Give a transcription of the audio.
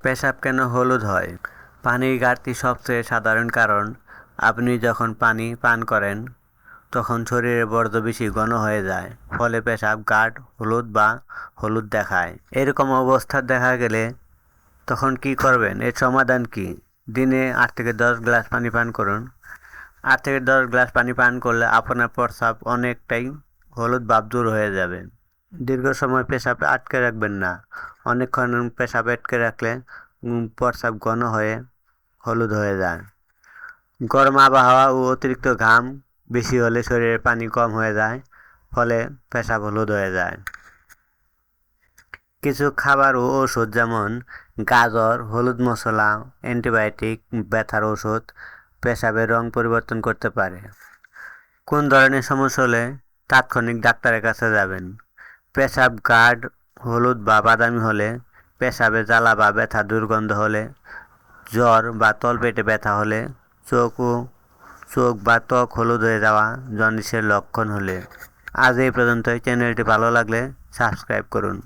পেশাব কেন হলুদ হয়? পানির ঘাটতি সবচেয়ে সাধারণ কারণ। আপনি যখন পানি পান করেন তখন শরীরের বর্জ্য বেশি ঘন হয়ে যায়, ফলে পেশাব গাঢ় হলুদ বা হলুদ দেখায়। এরকম অবস্থা দেখা গেলে তখন কি করবেন? এর সমাধান কি? দিনে 8 থেকে 10 গ্লাস পানি পান করুন। 8 থেকে 10 গ্লাস পানি পান করলে আপনার প্রস্রাব অনেকটাই হলুদ ভাব দূর হয়ে যাবে। দীর্ঘ সময় পেশাব আটকে রাখবেন না। অনেকক্ষণ পেশাব আটকে রাখলে প্রস্রাব ঘন হয়ে হলুদ হয়ে যায়। গরম আবহাওয়া ও অতিরিক্ত ঘাম বেশি হলে শরীরে পানি কম হয়ে যায়, ফলে পেশাব হলুদ হয়ে যায়। কিছু খাবার ও ওষুধ যেমন গাজর, হলুদ মশলা, অ্যান্টিবায়োটিক, ব্যথার ওষুধ পেশাবের রং পরিবর্তন করতে পারে। কোন ধরনের সমস্যা হলে তাৎক্ষণিক ডাক্তারের কাছে যাবেন? পেশাব গাঢ় হলুদ বা বাদামি হলে, পেশাবে জ্বালা বা ব্যথা দুর্গন্ধ হলে, জ্বর বা তলপেটে ব্যথা হলে, চোখ বা ত্বক হলুদ হয়ে যাওয়া জন্ডিসের লক্ষণ হলে। আজ এই পর্যন্তই। চ্যানেলটি ভালো লাগলে সাবস্ক্রাইব করুন।